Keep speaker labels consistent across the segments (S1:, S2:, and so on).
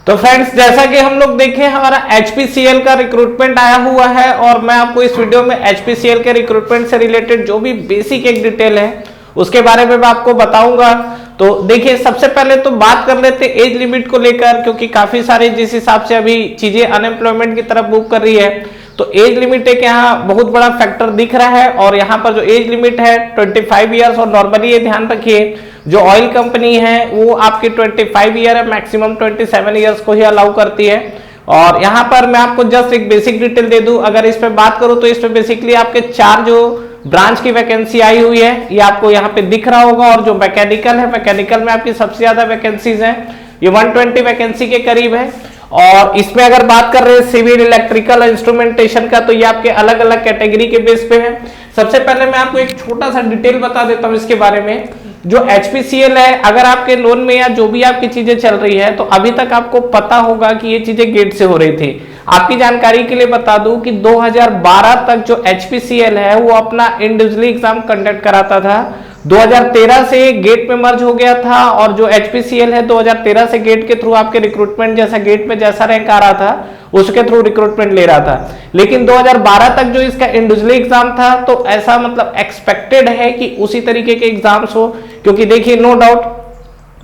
S1: तो फ्रेंड्स, जैसा कि हम लोग देखें, हमारा HPCL का रिक्रूटमेंट आया हुआ है और मैं आपको इस वीडियो में HPCL के रिक्रूटमेंट से रिलेटेड जो भी बेसिक एक डिटेल है उसके बारे में मैं आपको बताऊंगा। तो देखिए, सबसे पहले तो बात कर लेते हैं एज लिमिट को लेकर, क्योंकि काफी सारे जिस हिसाब से अभी चीजें अनएम्प्लॉयमेंट की तरफ मूव कर रही है, तो एज लिमिट एक यहाँ बहुत बड़ा फैक्टर दिख रहा है। और यहाँ पर जो एज लिमिट है 25 ईयर्स, और नॉर्मली ये ध्यान रखिए जो ऑयल कंपनी है वो आपकी 25 ईयर है, मैक्सिमम 27 ईयर्स को ही अलाउ करती है। और यहाँ पर मैं आपको जस्ट एक बेसिक डिटेल दे दूं, अगर इस पे बात करूं तो इस पे बेसिकली आपके 4 जो ब्रांच की वैकेंसी आई हुई है ये आपको यहाँ पे दिख रहा होगा। और जो मैकेनिकल है, मैकेनिकल में आपकी सबसे ज्यादा वैकेंसीज है, ये 120 वैकेंसी के करीब है। और इसमें अगर बात कर रहे हैं सिविल, इलेक्ट्रिकल, इंस्ट्रूमेंटेशन का, तो ये आपके अलग अलग कैटेगरी के बेस पे है। सबसे पहले मैं आपको एक छोटा सा डिटेल बता देता हूँ इसके बारे में। जो HPCL है, अगर आपके लोन में या जो भी आपकी चीजें चल रही है, तो अभी तक आपको पता होगा कि ये चीजें गेट से हो रही थी। आपकी जानकारी के लिए बता दूं कि 2012 तक जो HPCL है वो अपना इंडिविजुअली एग्जाम कंडक्ट कराता था। 2013 से गेट में मर्ज हो गया था, और जो HPCL है 2013 से गेट के थ्रू आपके रिक्रूटमेंट जैसा गेट में जैसा रैंक आ रहा था उसके थ्रू रिक्रूटमेंट ले रहा था। लेकिन 2012 तक जो इसका इंडिविजुअली एग्जाम था, तो ऐसा मतलब एक्सपेक्टेड है कि उसी तरीके के एग्जाम्स हो, क्योंकि देखिए नो डाउट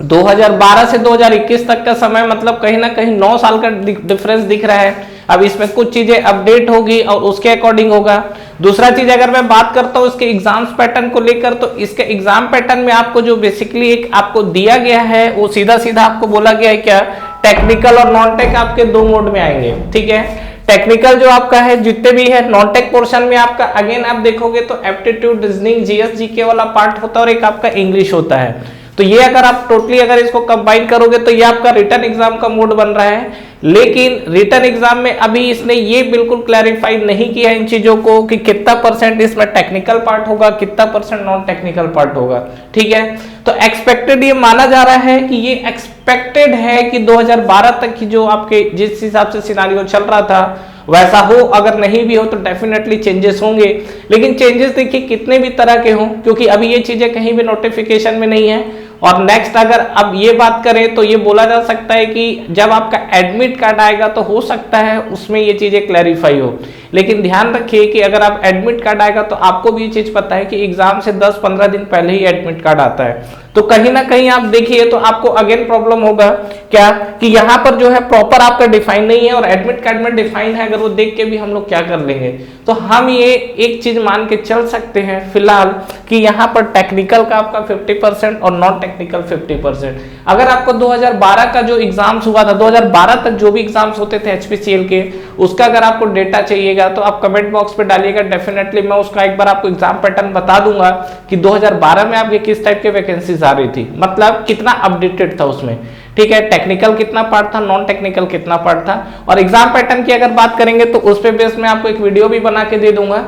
S1: 2012 से 2021 तक का समय मतलब कहीं ना कहीं 9 साल का डिफरेंस दिख रहा है। अब इसमें कुछ चीजें अपडेट होगी और उसके अकॉर्डिंग होगा। दूसरा चीज, अगर मैं बात करता हूँ इसके एग्जाम्स पैटर्न को लेकर, तो इसके एग्जाम पैटर्न में आपको जो बेसिकली एक आपको दिया गया है वो सीधा सीधा आपको बोला गया है क्या, टेक्निकल और नॉन टेक आपके 2 मोड में आएंगे। ठीक है, टेक्निकल जो आपका है जितने भी है, नॉन टेक पोर्शन में आपका अगेन आप देखोगे तो एप्टीट्यूड, रीजनिंग, GS GK वाला पार्ट होता है और एक आपका इंग्लिश होता है। तो ये अगर आप टोटली अगर इसको कंबाइन करोगे तो ये आपका रिटन एग्जाम का मोड बन रहा है। लेकिन रिटन एग्जाम में अभी इसने ये बिल्कुल क्लैरिफाई नहीं किया इन चीजों को कि कितना % इसमें टेक्निकल पार्ट होगा, कितना % नॉन टेक्निकल पार्ट होगा। ठीक है, तो एक्सपेक्टेड ये माना जा रहा है कि ये एक्सपेक्टेड है कि 2012 तक की जो आपके जिस हिसाब से सिनारियो चल रहा था वैसा हो। अगर नहीं भी हो तो डेफिनेटली चेंजेस होंगे, लेकिन चेंजेस देखिए कितने भी तरह के हों, क्योंकि अभी ये चीजें कहीं भी नोटिफिकेशन में नहीं है। और नेक्स्ट अगर अब ये बात करें तो ये बोला जा सकता है कि जब आपका एडमिट कार्ड आएगा तो हो सकता है उसमें ये चीजें क्लैरिफाई हो। लेकिन ध्यान रखिए कि अगर आप एडमिट कार्ड आएगा तो आपको भी ये चीज पता है कि एग्जाम से 10-15 दिन पहले ही एडमिट कार्ड आता है। तो कहीं ना कहीं आप देखिए तो आपको अगेन प्रॉब्लम होगा क्या कि यहाँ पर जो है प्रॉपर आपका डिफाइन नहीं है, और एडमिट कार्ड में डिफाइन है। अगर वो देख के भी हम लोग क्या कर लेंगे, तो हम ये एक चीज मान के चल सकते हैं फिलहाल कि यहाँ पर टेक्निकल का आपका 50% और नॉन टेक्निकल 50%। अगर आपको 2012 का जो एग्जाम्स हुआ था, 2012 तक जो भी एग्जाम्स होते थे HPCL के, उसका अगर आपको डेटा चाहिएगा तो आप कमेंट बॉक्स पे डालिएगा, डेफिनेटली मैं उसका एक बार आपको एग्जाम पैटर्न बता दूंगा कि 2012 में आपके किस टाइप के वैकेंसीज आ रही थी, मतलब कितना अपडेटेड था उसमें। ठीक है, टेक्निकल कितना पार्ट था, नॉन टेक्निकल कितना पार्ट था। और एग्जाम पैटर्न की अगर बात करेंगे तो उस पे बेस में आपको एक वीडियो भी बना के दे दूंगा,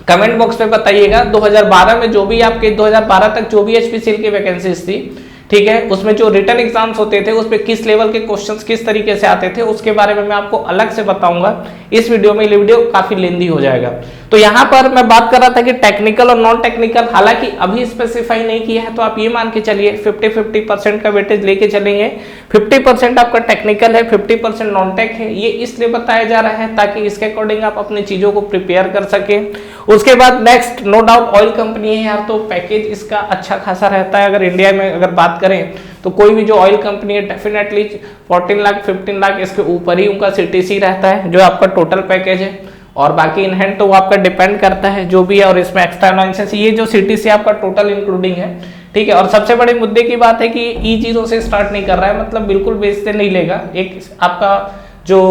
S1: कमेंट बॉक्स पे बताइएगा 2012 में जो भी आपके 2012 तक जो भी HPCL की वैकेंसीज थी, ठीक है, उसमें जो रिटन एग्जाम्स होते थे उस पे किस लेवल के क्वेश्चंस किस तरीके से आते थे, उसके बारे में मैं आपको अलग से बताऊंगा इस वीडियो में। ये वीडियो काफी लेंदी हो जाएगा। तो यहाँ पर मैं बात कर रहा था कि टेक्निकल और नॉन टेक्निकल, हालांकि अभी स्पेसिफाई नहीं किया है, तो आप ये मान के चलिए 50-50% का वेटेज लेके चलेंगे। 50% आपका टेक्निकल है, 50% नॉन टेक है। ये इसलिए बताया जा रहा है ताकि इसके अकॉर्डिंग आप अपनी चीजों को प्रिपेयर कर सके। उसके बाद next, no doubt oil company है यार, तो पैकेज इसका अच्छा खासा रहता है। अगर इंडिया में अगर बात करें तो कोई भी जो ऑयल कंपनी है डेफिनेटली 14 लाख 15 लाख इसके ऊपर ही उनका CTC रहता है जो आपका टोटल पैकेज है। और बाकी इन हैंड तो वो आपका डिपेंड करता है जो भी है, और इसमें एक्स्ट्रा अलाउंसेस, ये जो CTC आपका टोटल इंक्लूडिंग है। ठीक है, और सबसे बड़े मुद्दे की बात है कि E0 से स्टार्ट नहीं कर रहा है, मतलब बिल्कुल बेस से नहीं लेगा। एक आपका जो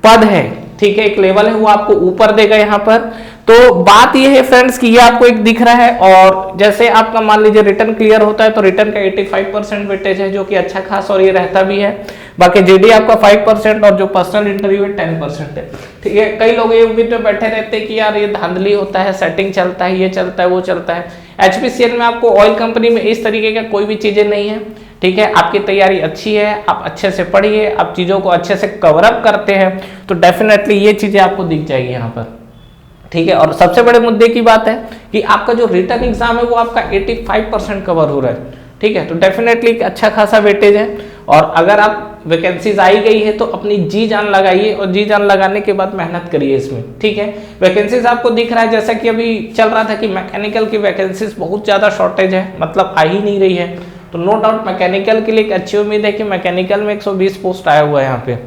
S1: पद है, ठीक है, एक लेवल है, वो आपको ऊपर देगा यहाँ पर। तो बात ये है फ्रेंड्स कि ये आपको एक दिख रहा है, और जैसे आपका मान लीजिए रिटर्न क्लियर होता है तो रिटर्न का 85% वेटेज है, जो कि अच्छा खास और ये रहता भी है। बाकी GD आपका 5% और जो पर्सनल इंटरव्यू है 10% है। ठीक है, कई लोग ये उम्मीद में बैठे रहते हैं कि यार ये धांधली होता है, सेटिंग चलता है, ये चलता है, वो चलता है। HPCL में आपको ऑयल कंपनी में इस तरीके का कोई भी चीजें नहीं है। ठीक है, आपकी तैयारी अच्छी है, आप अच्छे से पढ़िए, आप चीजों को अच्छे से कवर अप करते हैं तो डेफिनेटली ये चीजें आपको दिख जाएगी यहाँ पर। ठीक है, और सबसे बड़े मुद्दे की बात है कि आपका जो रिटर्न एग्जाम है वो आपका 85% कवर हो रहा है। ठीक है, तो डेफिनेटली अच्छा खासा वेटेज है। और अगर आप वैकेंसीज आई गई है तो अपनी जी जान लगाइए और जी जान लगाने के बाद मेहनत करिए इसमें, ठीक है। वैकेंसीज आपको दिख रहा है जैसा कि अभी चल रहा था कि मैकेनिकल की वैकेंसीज बहुत ज़्यादा शॉर्टेज है, मतलब आ ही नहीं रही है। तो नो डाउट मैकेनिकल के लिए एक अच्छी उम्मीद है कि मैकेनिकल में 120 पोस्ट आया हुआ है यहाँ पे,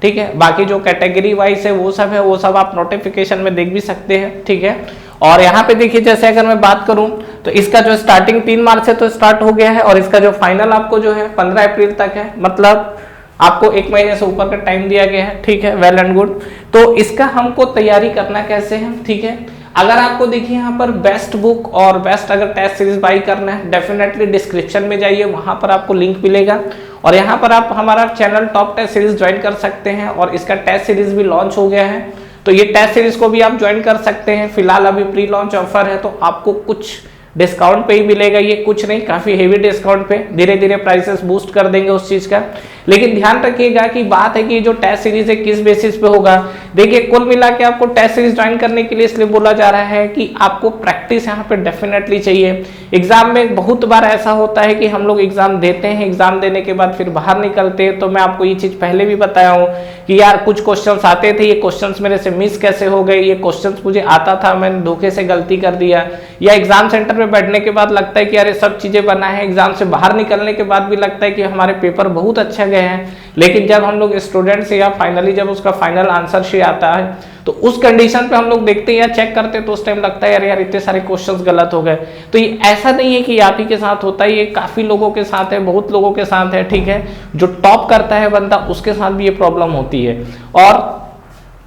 S1: ठीक है। बाकी जो कैटेगरी वाइज है वो सब आप नोटिफिकेशन में देख भी सकते हैं, ठीक है। और यहाँ पे देखिए जैसे अगर मैं बात करूं तो इसका जो स्टार्टिंग 3 मार्च से तो स्टार्ट हो गया है और इसका जो फाइनल आपको जो है 15 अप्रैल तक है, मतलब आपको 1 महीने से ऊपर का टाइम दिया गया है, ठीक है। Well and good. तो इसका हमको तैयारी करना कैसे है, ठीक है। अगर आपको देखिए यहाँ पर बेस्ट बुक और बेस्ट अगर टेस्ट सीरीज बाई करना है, डेफिनेटली डिस्क्रिप्शन में जाइए, वहां पर आपको लिंक मिलेगा और यहाँ पर आप हमारा channel top test series join कर सकते हैं और इसका टेस्ट सीरीज भी लॉन्च हो गया है, तो ये टेस्ट सीरीज को भी आप ज्वाइन कर सकते हैं। फिलहाल अभी प्री लॉन्च ऑफर है तो आपको कुछ डिस्काउंट पे ही मिलेगा, ये कुछ नहीं काफी हेवी डिस्काउंट पे, धीरे धीरे प्राइसेस बूस्ट कर देंगे उस चीज का। लेकिन ध्यान रखिएगा कि बात है कि जो टेस्ट सीरीज है किस बेसिस पे होगा। देखिए कुल मिला के आपको टेस्ट सीरीज ज्वाइन करने के लिए इसलिए बोला जा रहा है कि आपको प्रैक्टिस यहाँ पे डेफिनेटली चाहिए। एग्जाम में बहुत बार ऐसा होता है कि हम लोग एग्जाम देते हैं, एग्जाम देने के बाद फिर बाहर निकलते हैं, तो मैं आपको ये चीज पहले भी बताया हूँ कि यार कुछ क्वेश्चंस आते थे, ये क्वेश्चंस मेरे से मिस कैसे हो गए, ये क्वेश्चंस मुझे आता था मैंने धोखे से गलती कर दिया, या एग्जाम सेंटर में बैठने के बाद लगता है कि यार ये सब चीजें बना है, एग्जाम से बाहर निकलने के बाद भी लगता है कि हमारे पेपर बहुत अच्छा गए हैं, लेकिन जब हम लोग स्टूडेंट से या फाइनली जब उसका फाइनल आंसर शीट आता है तो उस कंडीशन पे हम लोग देखते हैं या चेक करते हैं तो उस टाइम लगता है यार यार इतने सारे क्वेश्चंस गलत हो गए। तो ये ऐसा नहीं है कि आप ही के साथ होता है, ये काफी लोगों के साथ है, बहुत लोगों के साथ है, ठीक है। जो टॉप करता है बंदा उसके साथ भी ये प्रॉब्लम होती है और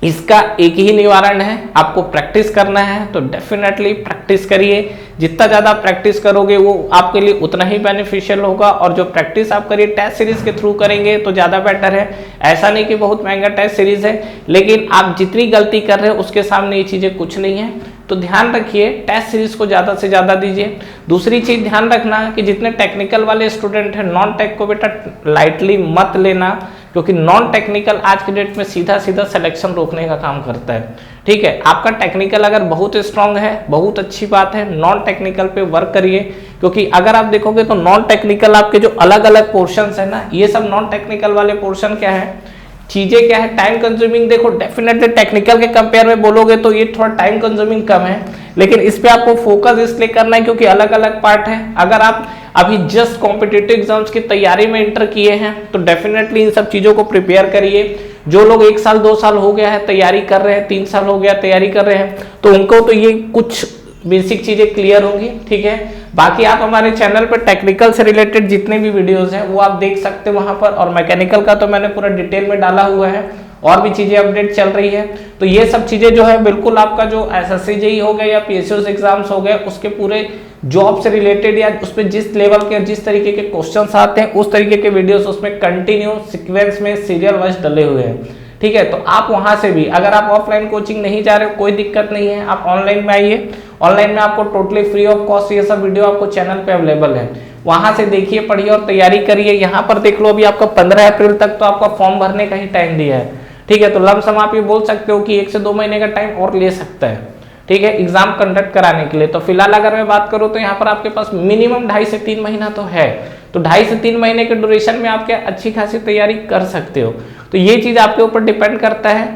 S1: इसका एक ही निवारण है, आपको प्रैक्टिस करना है। तो डेफिनेटली प्रैक्टिस करिए, जितना ज्यादा प्रैक्टिस करोगे वो आपके लिए उतना ही बेनिफिशियल होगा और जो प्रैक्टिस आप करिए टेस्ट सीरीज के थ्रू करेंगे तो ज्यादा बेटर है। ऐसा नहीं कि बहुत महंगा टेस्ट सीरीज है, लेकिन आप जितनी गलती कर रहे हो उसके सामने ये चीजें कुछ नहीं है। तो ध्यान रखिए टेस्ट सीरीज को ज्यादा से ज्यादा दीजिए। दूसरी चीज ध्यान रखना कि जितने टेक्निकल वाले स्टूडेंट हैं नॉन टेक को बेटा लाइटली मत लेना, क्योंकि नॉन टेक्निकल आज के डेट में सीधा सीधा सिलेक्शन रोकने का काम करता है, ठीक है। आपका टेक्निकल अगर बहुत स्ट्रांग है बहुत अच्छी बात है, नॉन टेक्निकल पे वर्क करिए, क्योंकि अगर आप देखोगे तो नॉन टेक्निकल आपके जो अलग अलग पोर्शंस है ना, ये सब नॉन टेक्निकल वाले पोर्शन क्या है, चीजें क्या है, टाइम कंज्यूमिंग। देखो डेफिनेटली टेक्निकल के कंपेयर में बोलोगे तो ये थोड़ा टाइम कंज्यूमिंग कम है, लेकिन इस पे आपको फोकस इसलिए करना है क्योंकि अलग अलग पार्ट है। अगर आप अभी जस्ट कॉम्पिटिटिव एग्जाम्स की तैयारी में इंटर किए हैं तो डेफिनेटली इन सब चीजों को प्रिपेयर करिए। जो लोग 1 साल 2 साल हो गया है तैयारी कर रहे हैं, 3 साल हो गया तैयारी कर रहे हैं, तो उनको तो ये कुछ बेसिक चीजें क्लियर होंगी, ठीक है। बाकी आप हमारे चैनल पर टेक्निकल से रिलेटेड जितने भी वीडियोस हैं वो आप देख सकते हैं वहां पर, और मैकेनिकल का तो मैंने पूरा डिटेल में डाला हुआ है, और भी चीजें अपडेट चल रही है। तो ये सब चीजें जो है बिल्कुल आपका जो एसएससी जेईई हो गया या पीएसयू एग्जाम्स हो गए उसके पूरे जॉब से रिलेटेड या उस पर जिस लेवल के जिस तरीके के क्वेश्चंस आते हैं उस तरीके के वीडियोस उसमें कंटिन्यू सीक्वेंस में सीरियल वाइज डले हुए हैं, ठीक है। तो आप वहां से भी अगर आप ऑफलाइन कोचिंग नहीं जा रहे हो कोई दिक्कत नहीं है, आप ऑनलाइन में आइए। ऑनलाइन में आपको टोटली फ्री ऑफ कॉस्ट ये सब वीडियो आपको चैनल पे अवेलेबल है, वहां से देखिए पढ़िए और तैयारी करिए। यहाँ पर देख लो अभी आपका 15 अप्रैल तक तो आपका फॉर्म भरने का ही टाइम दिया है, ठीक है। तो लमसम आप ये बोल सकते हो कि 1 से 2 महीने का टाइम और ले सकता है, ठीक है, एग्जाम कंडक्ट कराने के लिए। तो फिलहाल अगर मैं बात करूं तो यहाँ पर आपके पास मिनिमम 2.5 से 3 महीना तो है, तो 2.5 से 3 महीने के ड्यूरेशन में आप क्या अच्छी खासी तैयारी कर सकते हो। तो ये चीज आपके ऊपर डिपेंड करता है,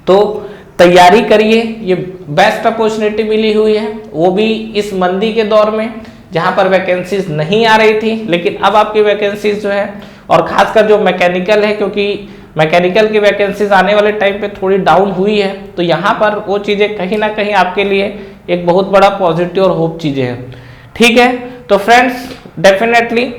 S1: तो तैयारी करिए। ये बेस्ट अपॉर्चुनिटी मिली हुई है, वो भी इस मंदी के दौर में जहां पर वैकेंसीज नहीं आ रही थी, लेकिन अब आपकी वैकेंसीज जो है, और खासकर जो मैकेनिकल है, क्योंकि मैकेनिकल की वैकेंसीज आने वाले टाइम पे थोड़ी डाउन हुई है, तो यहाँ पर वो चीज़ें कहीं ना कहीं आपके लिए एक बहुत बड़ा पॉजिटिव और होप चीज़ें हैं, ठीक है। तो फ्रेंड्स डेफिनेटली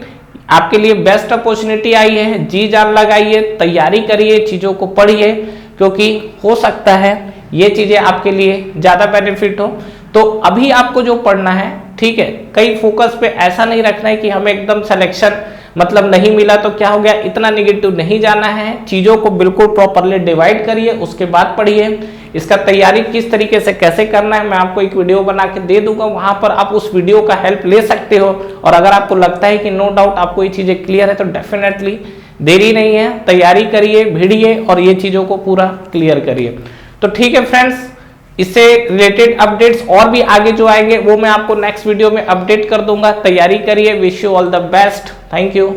S1: आपके लिए बेस्ट अपॉर्चुनिटी आई है, जी जान लगाइए, तैयारी करिए, चीज़ों को पढ़िए, क्योंकि हो सकता है ये चीज़ें आपके लिए ज़्यादा बेनिफिट हो। तो अभी आपको जो पढ़ना है, ठीक है, कई फोकस पे ऐसा नहीं रखना है कि हमें एकदम सिलेक्शन मतलब नहीं मिला तो क्या हो गया, इतना निगेटिव नहीं जाना है। चीज़ों को बिल्कुल प्रॉपरली डिवाइड करिए, उसके बाद पढ़िए। इसका तैयारी किस तरीके से कैसे करना है मैं आपको एक वीडियो बना के दे दूंगा, वहां पर आप उस वीडियो का हेल्प ले सकते हो। और अगर आपको लगता है कि नो डाउट आपको ये चीज़ें क्लियर है तो डेफिनेटली देरी नहीं है, तैयारी करिए, भिड़िए और ये चीज़ों को पूरा क्लियर करिए। तो ठीक है फ्रेंड्स, इससे रिलेटेड अपडेट्स और भी आगे जो आएंगे वो मैं आपको नेक्स्ट वीडियो में अपडेट कर दूंगा। तैयारी करिए, wish you all the best, thank you.